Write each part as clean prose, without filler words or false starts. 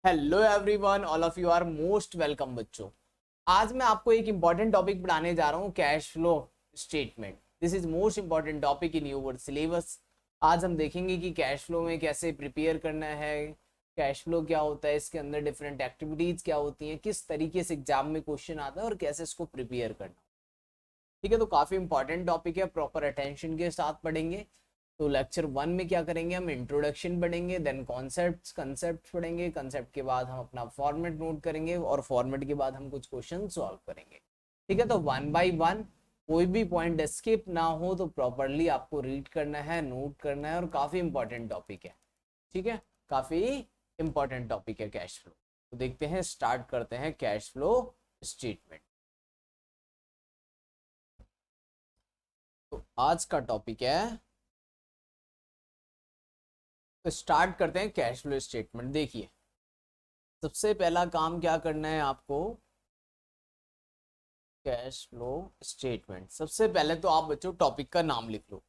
Hello everyone, all of you are most welcome बच्चों। आज मैं आपको एक इंपॉर्टेंट टॉपिक पढ़ाने जा रहा हूँ, cash flow statement. This is most important topic in your syllabus. आज हम देखेंगे कि कैश फ्लो में कैसे प्रिपेयर करना है, कैश फ्लो क्या होता है, इसके अंदर डिफरेंट एक्टिविटीज क्या होती हैं, किस तरीके से एग्जाम में क्वेश्चन आता है और कैसे इसको प्रिपेयर करना। ठीक है, तो काफी इंपॉर्टेंट टॉपिक है, प्रॉपर अटेंशन के साथ पढ़ेंगे। तो लेक्चर 1 में क्या करेंगे, हम इंट्रोडक्शन पढ़ेंगे, देन कंसेप्ट पढ़ेंगे, कंसेप्ट के बाद हम अपना फॉर्मेट नोट करेंगे और फॉर्मेट के बाद हम कुछ क्वेश्चन सॉल्व करेंगे। ठीक है, तो 1 by 1 कोई भी पॉइंट स्किप ना हो, तो प्रॉपरली आपको रीड करना है, नोट करना है, और काफी इंपॉर्टेंट टॉपिक है। ठीक है, काफी इंपॉर्टेंट टॉपिक है कैश फ्लो। तो देखते हैं, स्टार्ट करते हैं कैश फ्लो स्टेटमेंट। तो आज का टॉपिक है, तो स्टार्ट करते हैं कैश फ्लो स्टेटमेंट। देखिए, सबसे पहला काम क्या करना है आपको, कैश फ्लो स्टेटमेंट। सबसे पहले तो आप बच्चों टॉपिक का नाम लिख लो,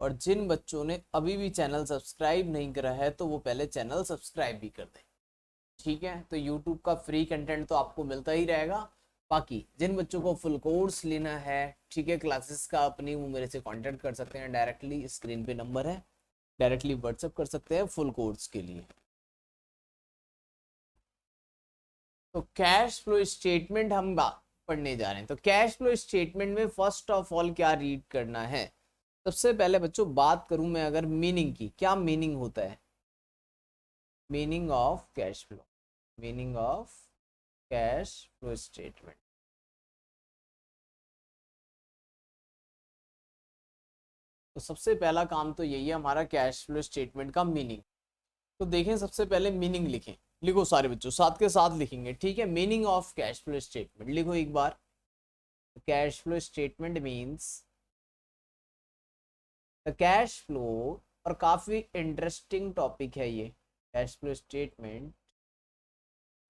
और जिन बच्चों ने अभी भी चैनल सब्सक्राइब नहीं करा है तो वो पहले चैनल सब्सक्राइब भी कर दें। ठीक है, तो यूट्यूब का फ्री कंटेंट तो आपको मिलता ही रहेगा। बाकी जिन बच्चों को फुल कोर्स लेना है, ठीक है, क्लासेस का, अपनी, वो मेरे से कांटेक्ट कर सकते हैं डायरेक्टली। स्क्रीन पे नंबर है, डायरेक्टली व्हाट्सअप कर सकते हैं फुल कोर्स के लिए। तो कैश फ्लो स्टेटमेंट हम पढ़ने जा रहे हैं। तो कैश फ्लो स्टेटमेंट में फर्स्ट ऑफ ऑल क्या रीड करना है, सबसे पहले बच्चों बात करूं मैं अगर मीनिंग की, क्या मीनिंग होता है, meaning of cash flow, meaning of cash flow statement. तो सबसे पहला काम तो यही है हमारा, कैश फ्लो स्टेटमेंट का मीनिंग। तो देखें, सबसे पहले मीनिंग लिखें, लिखो सारे बच्चों साथ के साथ लिखेंगे। ठीक है, meaning of cash flow statement लिखो एक बार। Cash flow statement means the cash flow, और काफी इंटरेस्टिंग टॉपिक है ये। Cash flow statement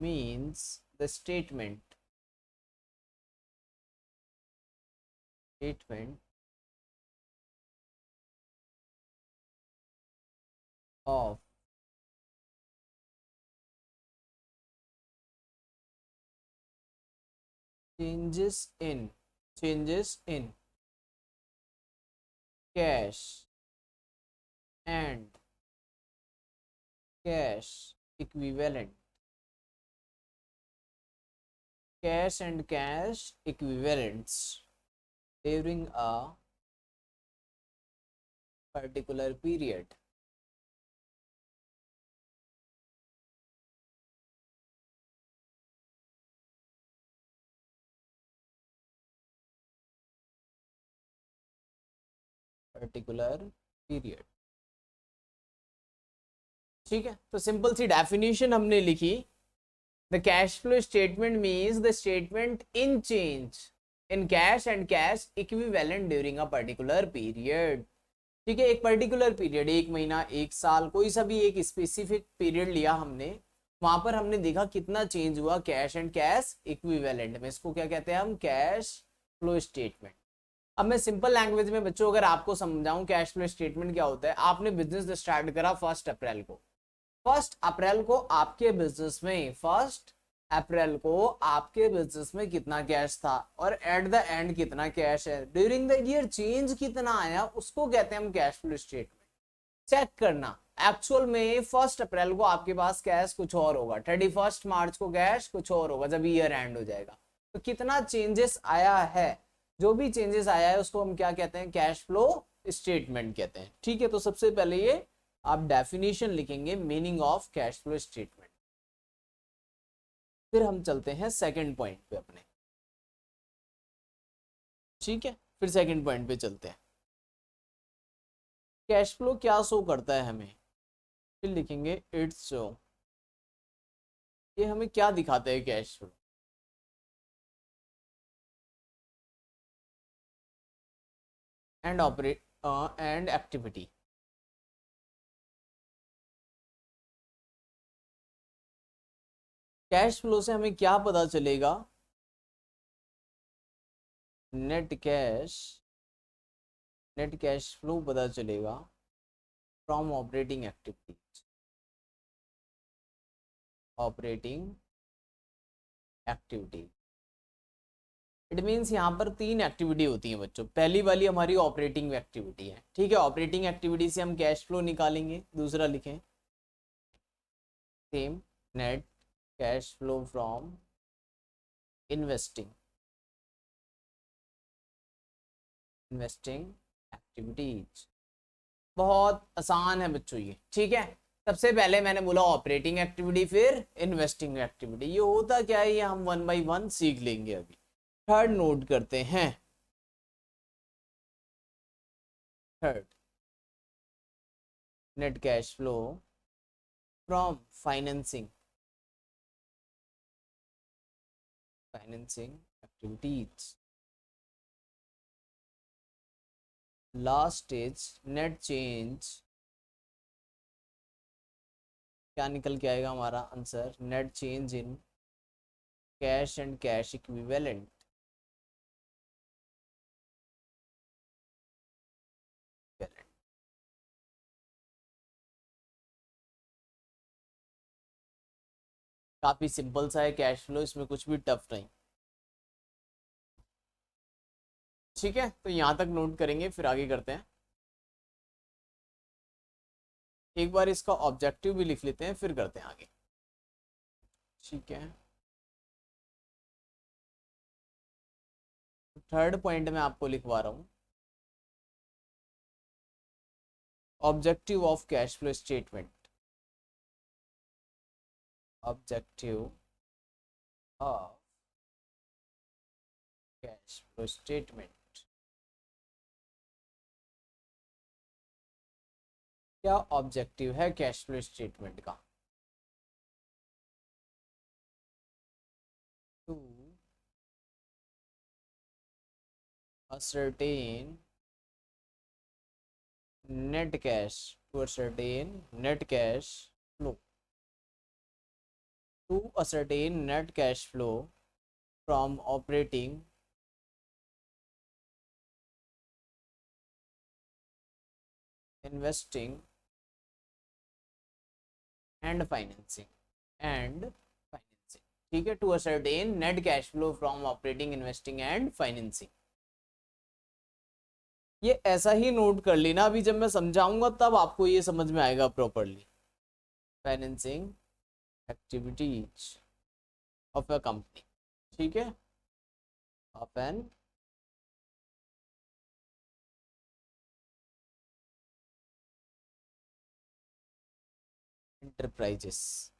means the statement of changes in cash and cash equivalent, cash and cash equivalents during a particular period. Particular period. ठीक है, तो simple सी definition हमने लिखी। The cash flow statement means the statement in change in cash and cash equivalent during a particular period। ठीक है, एक particular period, एक महीना, एक साल, कोई सा भी एक स्पेसिफिक पीरियड लिया हमने, वहां पर हमने देखा कितना चेंज हुआ कैश एंड कैश इक्विवेलेंट में। इसको क्या कहते हैं हम, कैश फ्लो स्टेटमेंट। अब मैं सिंपल लैंग्वेज में बच्चों अगर आपको समझाऊं कैश फ्लो स्टेटमेंट क्या होता है, आपने बिजनेस स्टार्ट करा 1 अप्रैल को। 1 अप्रैल को आपके बिजनेस में, 1 अप्रैल को आपके बिजनेस में कितना कैश था, और एट द एंड कितना कैश है, ड्यूरिंग द ईयर चेंज कितना आया, उसको कहते हैं हम कैश फ्लो स्टेटमेंट। चेक करना, एक्चुअल में 1 अप्रैल को आपके पास कैश कुछ और होगा, 31 मार्च को कैश कुछ और होगा जब ईयर एंड हो जाएगा। तो कितना चेंजेस आया है, जो भी चेंजेस आया है उसको हम क्या कहते हैं, कैश फ्लो स्टेटमेंट कहते हैं। ठीक है, तो सबसे पहले ये आप डेफिनेशन लिखेंगे, meaning of cash flow statement. फिर हम चलते हैं सेकंड पॉइंट पे अपने। ठीक है, फिर सेकंड पॉइंट पे चलते हैं, कैश फ्लो क्या शो करता है हमें। फिर लिखेंगे इट्स शो, ये हमें क्या दिखाता है cash flow. And operate and activity, cash flow से हमें क्या पता चलेगा, net cash, net cash flow पता चलेगा। From operating activities, operating activity. It means यहाँ पर तीन एक्टिविटी होती है बच्चों। पहली वाली हमारी ऑपरेटिंग एक्टिविटी है, ठीक है। ऑपरेटिंग एक्टिविटी से हम कैश फ्लो निकालेंगे। दूसरा लिखें same, net cash flow from investing activities. बहुत आसान है बच्चों ये, ठीक है। सबसे पहले मैंने बोला ऑपरेटिंग एक्टिविटी, फिर इन्वेस्टिंग एक्टिविटी। ये होता क्या है ये हम वन बाय वन सीख लेंगे अभी। थर्ड नोट करते हैं, third net cash flow from financing activities. Last is net change, क्या निकल के आएगा हमारा answer, net change in cash and cash equivalent. काफी सिंपल सा है कैश फ्लो, इसमें कुछ भी टफ नहीं, ठीक है। तो यहाँ तक नोट करेंगे, फिर आगे करते हैं। एक बार इसका ऑब्जेक्टिव भी लिख लेते हैं, फिर करते हैं आगे, ठीक है। थर्ड पॉइंट में आपको लिखवा रहा हूँ, objective of cash flow statement. Objective of cash flow statement. क्या ऑब्जेक्टिव है कैश फ्लो स्टेटमेंट का? To ascertain net cash, to ascertain net cash flow, to ascertain net cash flow from operating investing and financing ठीक है। To ascertain net cash flow from operating investing and financing। ये ऐसा ही note कर लेना, अभी जब मैं समझाऊंगा तब आपको ये समझ में आएगा properly. Financing activities of a company, ठीक है, ऑफ एन इंटरप्राइज,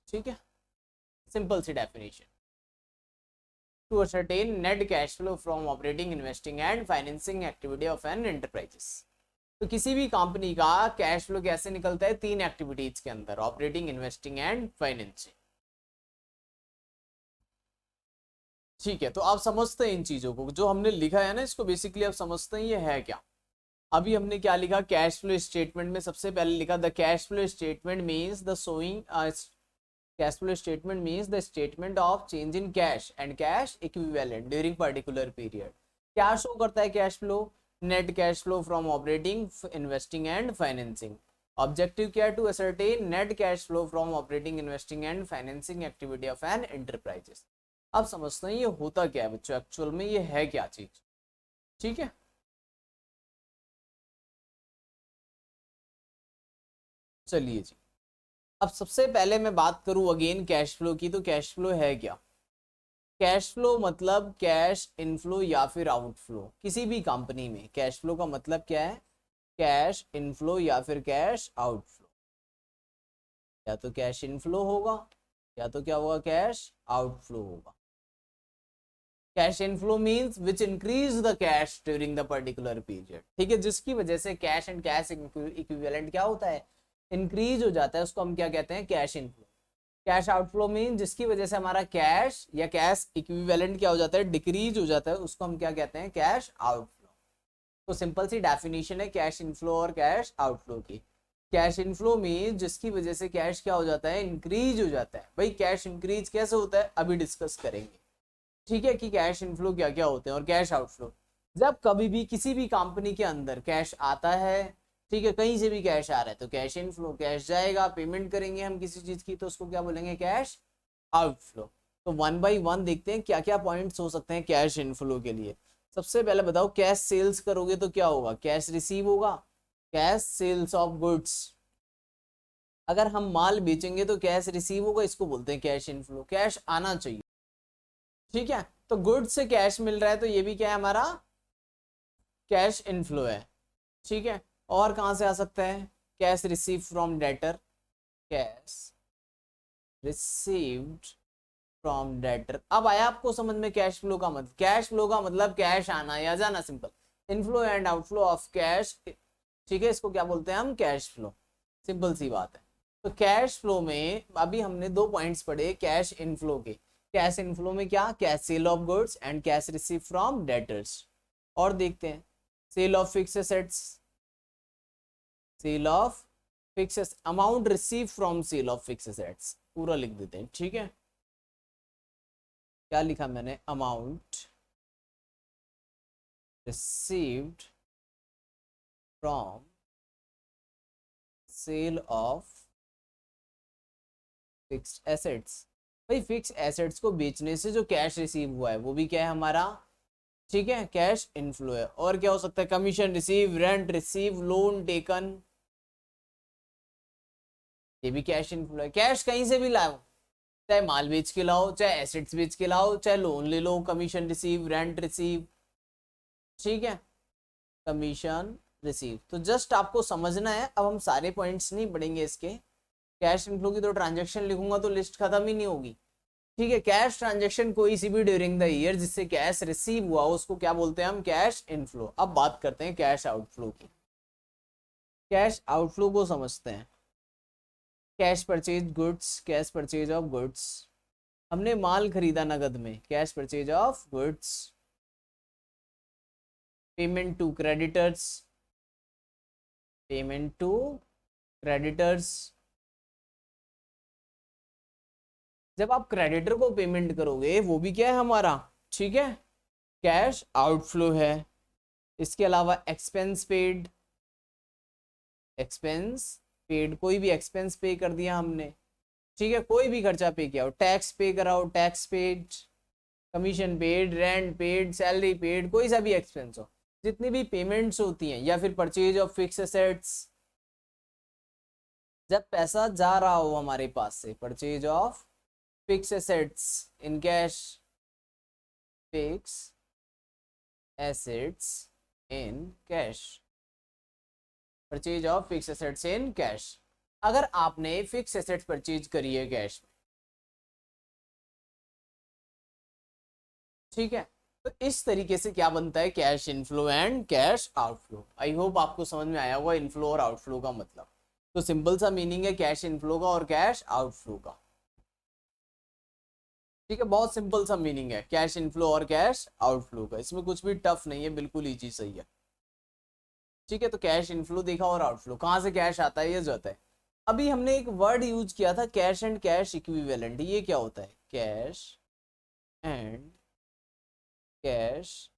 ठीक है। सिंपल सी definition, to ascertain net cash flow from operating investing and financing activity of an enterprises। तो किसी भी कंपनी का कैश फ्लो कैसे निकलता है, तीन एक्टिविटीज के अंदर, ऑपरेटिंग, इन्वेस्टिंग एंड फाइनेंसिंग, ठीक है। तो आप समझते हैं इन चीजों को, जो हमने लिखा है ना इसको बेसिकली आप समझते हैं ये है क्या। अभी हमने क्या लिखा, कैश फ्लो स्टेटमेंट में सबसे पहले लिखा the cash flow statement means the showing, cash flow statement means the statement of change in cash and cash equivalent during particular period. क्या शो करता है cash flow? Net cash flow from operating, investing and financing. Objective क्या है? To ascertain net cash flow from operating, investing and financing activity of an enterprises. अब समझते हैं ये होता क्या है बच्चों, एक्चुअल में ये है क्या चीज, ठीक है। चलिए जी, अब सबसे पहले मैं बात करूं अगेन कैश फ्लो की, तो कैश फ्लो है क्या? कैश फ्लो मतलब कैश इनफ्लो या फिर आउटफ्लो। किसी भी कंपनी में कैश फ्लो का मतलब क्या है? कैश इनफ्लो या फिर कैश आउटफ्लो। या तो कैश इनफ्लो होगा या तो क्या होगा, कैश आउटफ्लो होगा। Cash inflow means which increase the cash during the particular period, ठीक है, जिसकी वजह से कैश एंड कैश इक्विवेलेंट क्या होता है, इंक्रीज हो जाता है, उसको हम क्या कहते हैं, cash inflow. Cash outflow mean जिसकी वजह से हमारा कैश या कैश इक्विवेलेंट क्या हो जाता है, डिक्रीज हो जाता है, उसको हम क्या कहते हैं, कैश आउटफ्लो। तो सिंपल सी डेफिनेशन है कैश इनफ्लो और कैश आउटफ्लो की। कैश इनफ्लो मीन जिसकी वजह से कैश क्या हो जाता है, इंक्रीज हो जाता है। भाई कैश इंक्रीज कैसे होता है अभी डिस्कस करेंगे, ठीक है, कि कैश इनफ्लो क्या क्या होते हैं और कैश आउटफ्लो। जब कभी भी किसी भी कंपनी के अंदर कैश आता है ठीक है, कहीं से भी कैश आ रहा है तो कैश इनफ्लो, कैश जाएगा, पेमेंट करेंगे हम किसी चीज की तो उसको क्या बोलेंगे, कैश आउटफ्लो। तो वन बाय वन देखते हैं क्या क्या पॉइंट्स हो सकते हैं कैश इनफ्लो के लिए। सबसे पहले बताओ, कैश सेल्स करोगे तो क्या होगा, कैश रिसीव होगा, कैश सेल्स ऑफ गुड्स। अगर हम माल बेचेंगे तो कैश रिसीव होगा, इसको बोलते हैं कैश इनफ्लो, कैश आना चाहिए। ठीक है, तो गुड्स से कैश मिल रहा है तो ये भी क्या है, हमारा कैश इनफ्लो है। ठीक है, और कहां से आ सकता है, cash receive from debtor, cash received from debtor. अब आया आपको समझ में कैश फ्लो का मतलब, कैश फ्लो का मतलब कैश आना या जाना, simple. Inflow and outflow of cash, ठीक है, इसको क्या बोलते हैं हम, कैश फ्लो। सिंपल सी बात है। तो कैश फ्लो में अभी हमने दो पॉइंट्स पढ़े कैश इनफ्लो के। कैश इनफ्लो में क्या, cash sale of goods and cash receive from debtors. और देखते हैं, sale of fix assets, sale of fix, amount receive from sale of fix assets, पूरा लिख देते हैं। ठीक है, क्या लिखा मैंने, amount received from sale of fixed assets. भाई फिक्स एसेट्स को बेचने से जो कैश रिसीव हुआ है वो भी क्या है हमारा, ठीक है, कैश इनफ्लो है। और क्या हो सकता है, commission receive, rent receive, loan taken, ये भी कैश इनफ्लो है। कैश कहीं से भी लाओ, चाहे माल बेच के लाओ, चाहे एसेट्स बेच के लाओ, चाहे लोन ले लो, कमीशन रिसीव, रेंट रिसीव, ठीक है, कमीशन रिसीव। तो जस्ट आपको समझना है, अब हम सारे पॉइंट्स नहीं पढ़ेंगे इसके। कैश इनफ्लो की तो ट्रांजैक्शन लिखूंगा तो लिस्ट खत्म ही नहीं होगी। ठीक है, कैश ट्रांजैक्शन कोई सी भी ड्यूरिंग द ईयर जिससे कैश रिसीव हुआ उसको क्या बोलते हैं हम, कैश इनफ्लो। अब बात करते हैं कैश आउटफ्लो की। कैश आउटफ्लो को समझते हैं। Cash purchase goods, cash purchase of goods, हमने माल खरीदा नगद में, cash purchase of goods. Payment to creditors, payment to creditors, जब आप क्रेडिटर को पेमेंट करोगे वो भी क्या है हमारा, ठीक है, कैश आउटफ्लो है। इसके अलावा एक्सपेंस पेड, एक्सपेंस पेड, कोई भी एक्सपेंस पे कर दिया हमने, ठीक है, कोई भी खर्चा पे किया हो, टैक्स पे कराओ, tax paid, commission paid, rent paid, salary paid, कोई सा भी एक्सपेंस हो, जितनी भी पेमेंट्स होती हैं, या फिर परचेज ऑफ फिक्स एसेट्स, जब पैसा जा रहा हो हमारे पास से, purchase of fix assets in cash, fix assets in cash, purchase of fix assets in cash. अगर आपने फिक्स एसेट्स परचेज करी है कैश में, ठीक है, तो इस तरीके से क्या बनता है, cash inflow and cash outflow. I hope आपको समझ में आया होगा इनफ्लो और आउटफ्लो का मतलब। तो सिंपल सा मीनिंग है कैश इनफ्लो का और कैश आउटफ्लो का। ठीक है, बहुत सिंपल सा मीनिंग है कैश इनफ्लो और कैश आउटफ्लो का, इसमें कुछ भी टफ नहीं है, बिल्कुल इजी सही है। ठीक है, तो कैश इनफ्लो देखा और आउटफ्लो, कहाँ से कैश आता है ये जाता है। अभी हमने एक वर्ड यूज किया था, कैश एंड कैश इक्विवेलेंट, ये क्या होता है, कैश एंड कैश,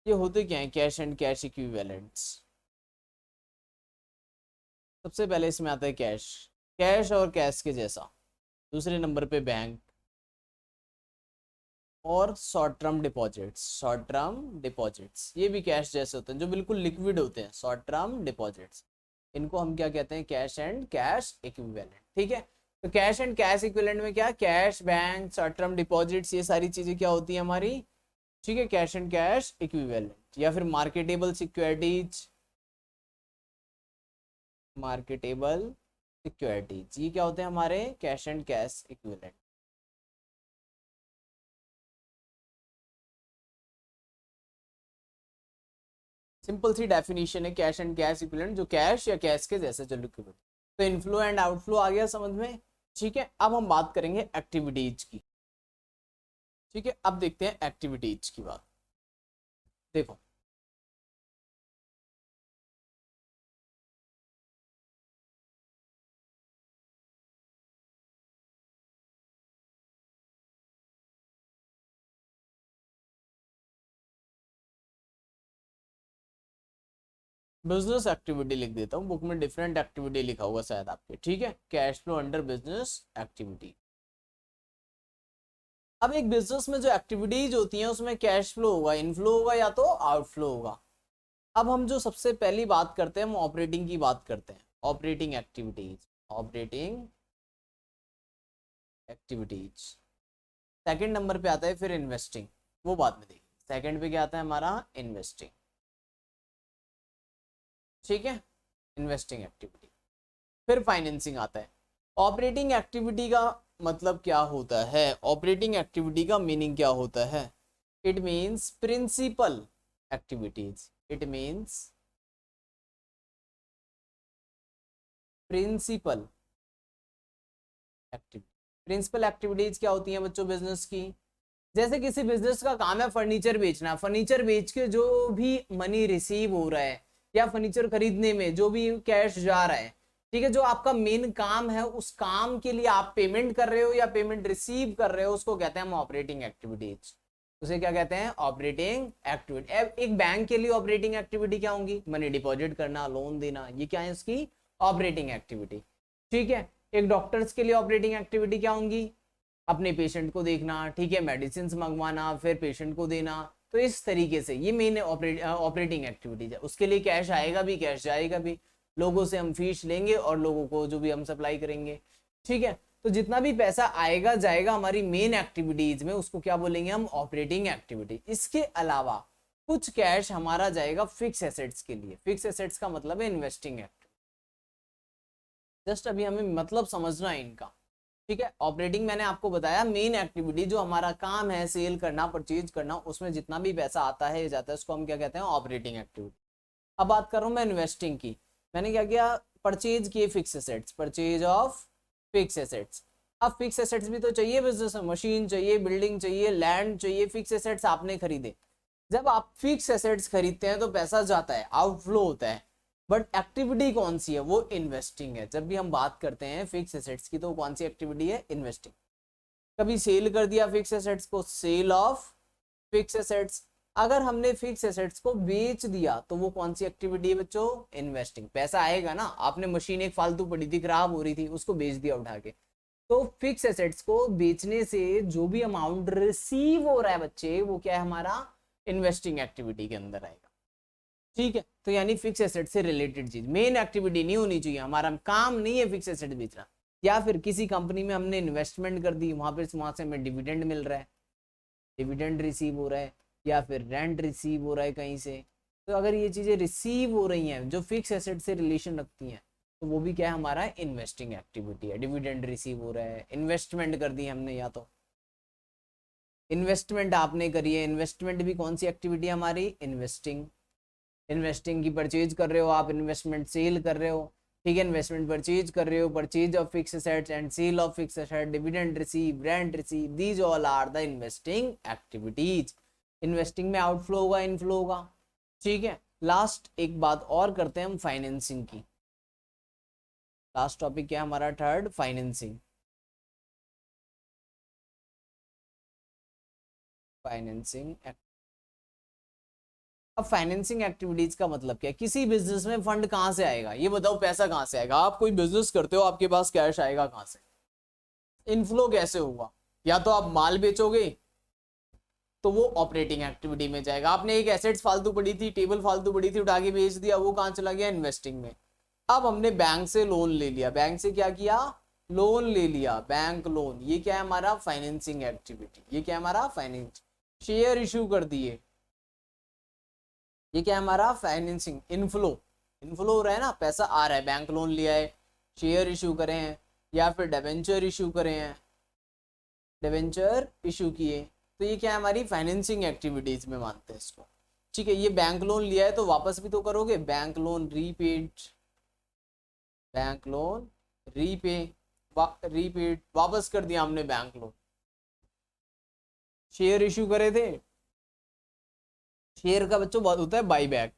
ये होते क्या है, कैश एंड कैश इक्विवेलेंट्स। सबसे पहले इसमें आता है कैश, कैश और कैश के जैसा। दूसरे नंबर पे बैंक और short term deposits, short term deposits ये भी कैश जैसे होते हैं, जो बिल्कुल लिक्विड होते हैं, शॉर्ट टर्म डिपॉजिट्स। इनको हम क्या कहते हैं, कैश एंड कैश इक्विवेलेंट। ठीक है, तो कैश एंड कैश इक्विवेलेंट में क्या, cash, bank, short term deposits, ये सारी चीजें क्या होती है हमारी, ठीक है, कैश एंड कैश इक्विवेलेंट। या फिर मार्केटेबल सिक्योरिटीज, मार्केटेबल सिक्योरिटीज, ये क्या होते हैं हमारे, cash and cash equivalent. Simple सी डेफिनेशन है कैश एंड कैश इक्विवेलेंट, जो कैश या कैश के जैसे चलो इक्विवेलेंट। तो इनफ्लो एंड आउटफ्लो आ गया समझ में। ठीक है, अब हम बात करेंगे एक्टिविटीज की। ठीक है, अब देखते हैं एक्टिविटीज की बात। देखो, बिजनेस एक्टिविटी लिख देता हूँ, बुक में डिफरेंट एक्टिविटी लिखा हुआ शायद आपके, ठीक है। Cash flow under business activity. अब एक बिजनेस में जो एक्टिविटीज होती हैं उसमें कैश फ्लो होगा, इनफ्लो होगा या तो आउटफ्लो होगा। अब हम जो सबसे पहली बात करते हैं हम ऑपरेटिंग की बात करते हैं, operating activities, operating activities. Second number पे आता है फिर इन्वेस्टिंग, वो बाद में देखिए। सेकंड पे क्या आता है हमारा, इन्वेस्टिंग, ठीक है, इन्वेस्टिंग एक्टिविटी। फिर फाइनेंसिंग आता है। ऑपरेटिंग एक्टिविटी का मतलब क्या होता है, ऑपरेटिंग एक्टिविटी का मीनिंग क्या होता है, it means principal activities, it means principal activity. Principal activities क्या होती हैं बच्चों बिजनेस की, जैसे किसी बिजनेस का काम है फर्नीचर बेचना, फर्नीचर बेच के जो भी मनी रिसीव हो रहा है या फर्नीचर खरीदने में जो भी कैश जा रहा है, ठीक है, जो आपका मेन काम है उस काम के लिए आप पेमेंट कर रहे हो या पेमेंट रिसीव कर रहे हो, उसको कहते हैं हम ऑपरेटिंग एक्टिविटीज। उसे क्या कहते हैं, ऑपरेटिंग एक्टिविटी। एक बैंक के लिए ऑपरेटिंग एक्टिविटी क्या होंगी, मनी डिपॉजिट करना, लोन देना, ये क्या है इसकी ऑपरेटिंग एक्टिविटी, ठीक है। एक डॉक्टर्स के लिए ऑपरेटिंग एक्टिविटी क्या होंगी, अपने पेशेंट को देखना, ठीक है, मेडिसिन मंगवाना, फिर पेशेंट को देना। तो इस तरीके से ये मेन ऑपरेटिंग एक्टिविटीज है। उसके लिए कैश आएगा भी कैश जाएगा भी, लोगों से हम फीस लेंगे और लोगों को जो भी हम सप्लाई करेंगे, ठीक है। तो जितना भी पैसा आएगा जाएगा हमारी मेन एक्टिविटीज में, उसको क्या बोलेंगे हम, ऑपरेटिंग एक्टिविटी। इसके अलावा कुछ कैश हमारा जाएगा फिक्स एसेट्स के लिए। फिक्स एसेट्स का मतलब है इन्वेस्टिंग एक्टिविटी। जस्ट अभी हमें मतलब समझना है इनका, ठीक है। ऑपरेटिंग मैंने आपको बताया मेन एक्टिविटी, जो हमारा काम है सेल करना, परचेज करना, उसमें जितना भी पैसा आता है जाता है उसको हम क्या कहते हैं, ऑपरेटिंग एक्टिविटी। अब बात कर रहा हूँ मैं इन्वेस्टिंग की। मैंने क्या किया, परचेज किए fix assets, purchase of fix assets. अब फिक्स एसेट्स भी तो चाहिए बिजनेस में, मशीन चाहिए, बिल्डिंग चाहिए, लैंड चाहिए, फिक्स एसेट्स आपने खरीदे। जब आप फिक्स एसेट्स खरीदते हैं तो पैसा जाता है, आउटफ्लो होता है, बट एक्टिविटी कौन सी है, वो इन्वेस्टिंग है। जब भी हम बात करते हैं फिक्स एसेट्स की तो कौन सी एक्टिविटी है, इन्वेस्टिंग। कभी सेल कर दिया फिक्स एसेट्स को, सेल ऑफ फिक्स एसेट्स। अगर हमने फिक्स एसेट्स को बेच दिया तो वो कौन सी एक्टिविटी है बच्चों, इन्वेस्टिंग। पैसा आएगा ना, आपने मशीन एक फालतू पड़ी थी, खराब हो रही थी, उसको बेच दिया उठा के, तो फिक्स एसेट्स को बेचने से जो भी अमाउंट रिसीव हो रहा है बच्चे, वो क्या है हमारा, इन्वेस्टिंग एक्टिविटी के अंदर आएगा, ठीक है। तो यानी फिक्स एसेट से रिलेटेड चीज, मेन एक्टिविटी नहीं होनी चाहिए, हमारा काम नहीं है फिक्स एसेट बेचना। या फिर किसी कंपनी में हमने इन्वेस्टमेंट कर दी, वहां से हमें डिविडेंड मिल रहा है, डिविडेंड रिसीव हो रहा है, या फिर रेंट रिसीव हो रहा है कहीं से। तो अगर ये चीजें रिसीव हो रही हैं जो फिक्स एसेट से रिलेशन रखती हैं, तो वो भी क्या है हमारा इन्वेस्टिंग एक्टिविटी है। डिविडेंड रिसीव हो रहा है, इन्वेस्टमेंट कर दी हमने, या तो इन्वेस्टमेंट आपने करी है, इन्वेस्टमेंट भी कौन सी एक्टिविटी है हमारी, इन्वेस्टिंग। इन्वेस्टिंग की परचेज कर रहे हो आप, इन्वेस्टमेंट सेल कर रहे हो, ठीक है, इन्वेस्टमेंट परचेज कर रहे हो, purchase of fix assets and sale of fix asset, dividend receive, rent receive, these all are the investing activities. Investing में आउटफ्लो होगा, इनफ्लो होगा, ठीक है। लास्ट एक बात और करते हैं हम फाइनेंसिंग की। लास्ट टॉपिक क्या है हमारा, थर्ड, फाइनेंसिंग। फाइनेंसिंग। अब फाइनेंसिंग एक्टिविटीज का मतलब क्या है, किसी बिजनेस में फंड कहाँ से आएगा, ये बताओ, पैसा कहाँ से आएगा। आप कोई बिजनेस करते हो, आपके पास कैश आएगा कहाँ से, इनफ्लो कैसे होगा, या तो आप माल बेचोगे तो वो ऑपरेटिंग एक्टिविटी में जाएगा। आपने एक एसेट्स फालतू पड़ी थी, टेबल फालतू पड़ी थी, उठा के बेच दिया, वो कहाँ चला गया, इन्वेस्टिंग में। अब हमने बैंक से लोन ले लिया, बैंक से क्या किया, लोन ले लिया, बैंक लोन, ये क्या है हमारा फाइनेंसिंग एक्टिविटी, ये क्या है हमारा फाइनेंस। शेयर इशू कर दिए, ये क्या है हमारा फाइनेंसिंग। इनफ्लो, इनफ्लो हो रहा है ना, पैसा आ रहा है, बैंक लोन लिया है, शेयर इशू करे हैं, या फिर डिबेंचर इशू करे हैं, डिबेंचर इशू किए, तो ये क्या है हमारी फाइनेंसिंग एक्टिविटीज में मानते हैं इसको, ठीक है। ये बैंक लोन लिया है तो वापस भी तो करोगे, bank loan repaid, bank loan repay, repaid, वापस कर दिया हमने बैंक लोन। शेयर इशू करे थे, शेयर का बच्चों बहुत होता है by back,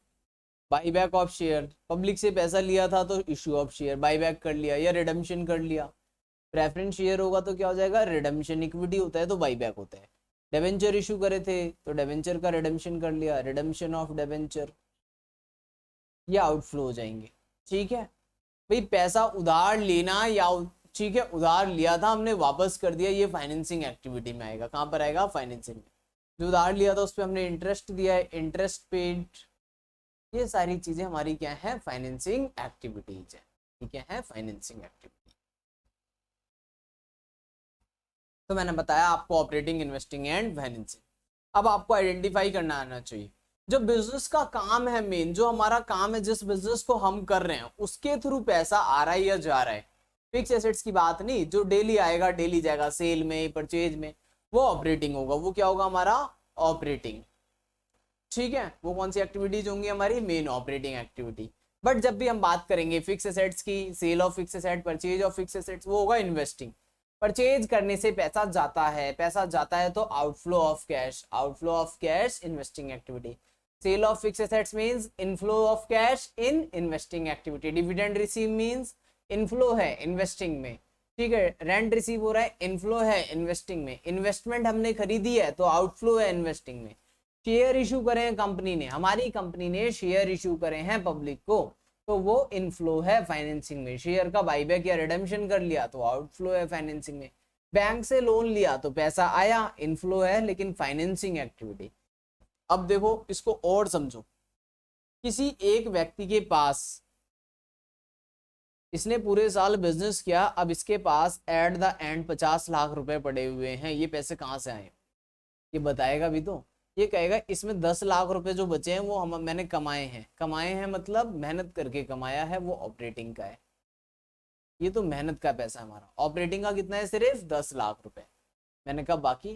by back of share, public से पैसा लिया था तो issue of share, by back कर लिया या रिडम्पशन कर लिया। प्रेफरेंस शेयर होगा तो क्या हो जाएगा, रिडम्पशन। इक्विटी होता है तो बाई बैक होता है। डिबेंचर इशू करे थे तो डिबेंचर का रिडम्पशन कर लिया, रिडम्पशन ऑफ डिबेंचर। ये आउटफ्लो हो जाएंगे। ठीक है भाई, पैसा उधार लेना या ठीक है उधार लिया था हमने वापस कर दिया, ये फाइनेंसिंग एक्टिविटी में आएगा। कहाँ पर आएगा? फाइनेंसिंग में। जो उधार लिया था उस पर हमने इंटरेस्ट दिया है, इंटरेस्ट पेड, ये सारी चीजें हमारी क्या है? फाइनेंसिंग एक्टिविटीज है। ठीक है फाइनेंसिंग एक्टिविटी। तो मैंने बताया आपको ऑपरेटिंग, इन्वेस्टिंग एंड फाइनेंसिंग। अब आपको आइडेंटिफाई करना आना चाहिए जो बिजनेस का काम है, मेन जो हमारा काम है, जिस बिजनेस को हम कर रहे हैं उसके थ्रू पैसा आ रहा है या जा रहा है। फिक्स एसेट्स की बात नहीं, जो डेली आएगा डेली जाएगा, सेल में परचेज में, वो ऑपरेटिंग होगा। वो क्या होगा? हमारा ऑपरेटिंग। ठीक है, वो कौन सी एक्टिविटीज होंगी? हमारी मेन ऑपरेटिंग एक्टिविटी। बट जब भी हम बात करेंगे फिक्स एसेट्स की, sale of fix asset, purchase of fix assets, वो होगा इन्वेस्टिंग। परचेज करने से पैसा जाता है, पैसा जाता है तो outflow of cash, outflow of cash investing activity. Sale of fix assets means inflow of cash in investing activity. Dividend receive means inflow है इन्वेस्टिंग में। ठीक है, रेंट रिसीव हो रहा है, इनफ्लो है इन्वेस्टिंग में। इन्वेस्टमेंट हमने खरीदी है तो आउटफ्लो है इन्वेस्टिंग में। शेयर इशू करे हैं कंपनी ने, हमारी कंपनी ने शेयर इशू करे हैं पब्लिक को, तो वो इनफ्लो है फाइनेंसिंग में। शेयर का बाईबैक या रिडेम्पशन कर लिया तो आउटफ्लो है फाइनेंसिंग में। बैंक से लोन लिया तो पैसा आया, इनफ्लो है, लेकिन फाइनेंसिंग एक्टिविटी। अब देखो इसको और समझो, किसी एक व्यक्ति के पास, इसने पूरे साल बिजनेस किया, अब इसके पास एट द एंड 50 लाख रुपए पड़े हुए हैं, ये पैसे कहाँ से आए? ये बताएगा भी तो। ये कहेगा इसमें 10 लाख रुपए जो बचे हैं वो मैंने कमाए हैं। कमाए हैं मतलब मेहनत करके कमाया है, वो ऑपरेटिंग का है। ये तो मेहनत का पैसा है हमारा। ऑपरेटिंग का कितना है? सिर्फ 10 लाख रुपए। मैंने कहा बाकी?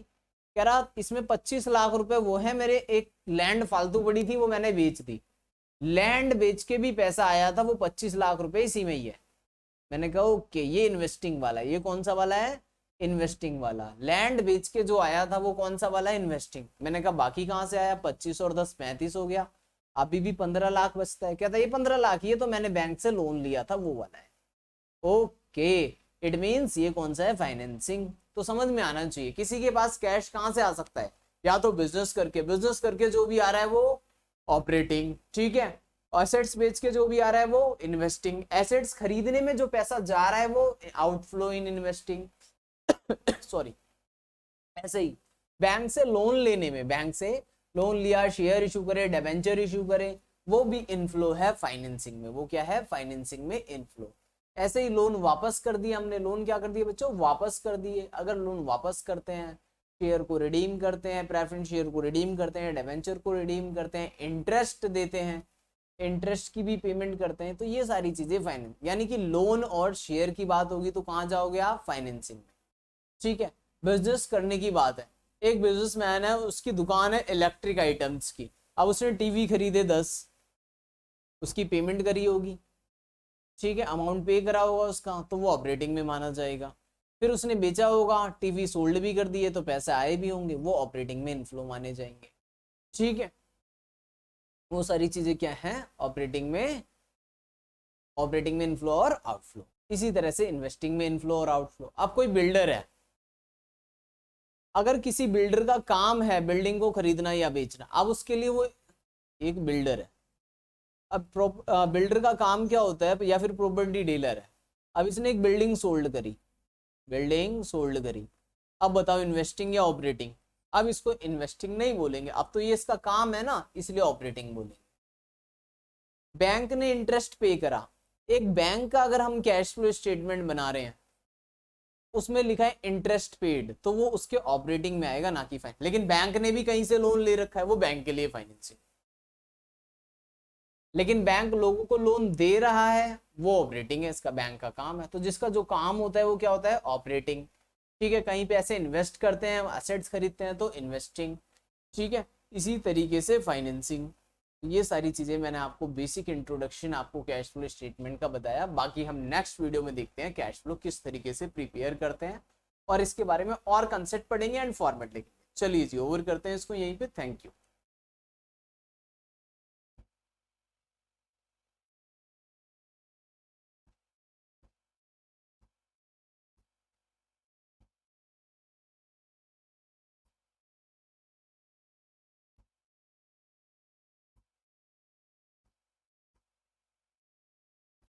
कह रहा इसमें 25 लाख रुपए वो है मेरे, एक लैंड फालतू पड़ी थी वो मैंने बेच दी, लैंड बेच के भी पैसा आया था, वो 25 लाख रुपए इसी में ही है। मैंने कहा ओके, ये इन्वेस्टिंग वाला है। ये कौन सा वाला है? इन्वेस्टिंग वाला। लैंड बेच के जो आया था वो कौन सा वाला? इन्वेस्टिंग। मैंने कहा बाकी कहाँ से आया? 25 और 10 35 हो गया, अभी भी 15 लाख बचता है। कहता ये 15 लाख ये तो मैंने बैंक से लोन लिया था, वो वाला है। ओके, इट मीन्स ये कौन सा है? फाइनेंसिंग। तो समझ में आना चाहिए किसी के पास कैश कहाँ से आ सकता है? या तो बिजनेस करके, बिजनेस करके जो भी आ रहा है वो ऑपरेटिंग। ठीक है, एसेट्स बेच के जो भी आ रहा है वो इन्वेस्टिंग। एसेट्स खरीदने में जो पैसा जा रहा है वो आउटफ्लो इन इन्वेस्टिंग। सॉरी, ऐसे ही बैंक से लोन लेने में, बैंक से लोन लिया, शेयर इशू करे, डिबेंचर इशू करे, वो भी इनफ्लो है फाइनेंसिंग में। वो क्या है? फाइनेंसिंग में इनफ्लो। ऐसे ही लोन वापस कर दिया हमने। लोन क्या कर दिए बच्चों? वापस कर दिए। अगर लोन वापस करते हैं, शेयर को रिडीम करते हैं, प्रेफरेंस शेयर को रिडीम करते हैं, डिबेंचर को रिडीम करते हैं, इंटरेस्ट देते हैं, इंटरेस्ट की भी पेमेंट करते हैं, तो ये सारी चीजें फाइनेंस, यानी कि लोन और शेयर की बात होगी तो कहाँ जाओगे आप? फाइनेंसिंग में। ठीक है, बिजनेस करने की बात है। एक बिजनेसमैन है, उसकी दुकान है इलेक्ट्रिक आइटम्स की, अब उसने टीवी खरीदे 10, उसकी पेमेंट करी होगी, ठीक है, अमाउंट पे करा होगा उसका, तो वो ऑपरेटिंग में माना जाएगा। फिर उसने बेचा होगा, टीवी सोल्ड भी कर दिए तो पैसे आए भी होंगे, वो ऑपरेटिंग में इनफ्लो माने जाएंगे। ठीक है, वो सारी चीजें क्या है? ऑपरेटिंग में, ऑपरेटिंग में इनफ्लो और आउटफ्लो। इसी तरह से इन्वेस्टिंग में इनफ्लो और आउटफ्लो। अब कोई बिल्डर है, अगर किसी बिल्डर का काम है बिल्डिंग को खरीदना या बेचना, अब उसके लिए वो एक बिल्डर है। अब बिल्डर का काम क्या होता है? या फिर प्रॉपर्टी डीलर है। अब इसने एक बिल्डिंग सोल्ड करी, बिल्डिंग सोल्ड करी, अब बताओ इन्वेस्टिंग या ऑपरेटिंग? अब इसको इन्वेस्टिंग नहीं बोलेंगे, अब तो ये इसका काम है ना, इसलिए ऑपरेटिंग बोलेंगे। बैंक ने इंटरेस्ट पे करा, एक बैंक का अगर हम कैश फ्लो स्टेटमेंट बना रहे हैं, उसमें लिखा है इंटरेस्ट पेड, तो वो उसके ऑपरेटिंग में आएगा, ना कि फाइन। लेकिन बैंक ने भी कहीं से लोन ले रखा है, वो बैंक के लिए फाइनेंसिंग। लेकिन बैंक लोगों को लोन दे रहा है, वो ऑपरेटिंग है, इसका बैंक का काम है। तो जिसका जो काम होता है वो क्या होता है? ऑपरेटिंग। ठीक है, कहीं पे ऐसे इन्वेस्ट करते हैं, एसेट्स खरीदते हैं, तो इन्वेस्टिंग। ठीक है, इसी तरीके से फाइनेंसिंग। ये सारी चीजें मैंने आपको बेसिक इंट्रोडक्शन आपको कैश फ्लो स्टेटमेंट का बताया। बाकी हम नेक्स्ट वीडियो में देखते हैं कैश फ्लो किस तरीके से प्रिपेयर करते हैं, और इसके बारे में और कंसेप्ट पढ़ेंगे एंड फॉर्मेट लिखेंगे। चलिए जी, ओवर करते हैं इसको यहीं पे। Thank you.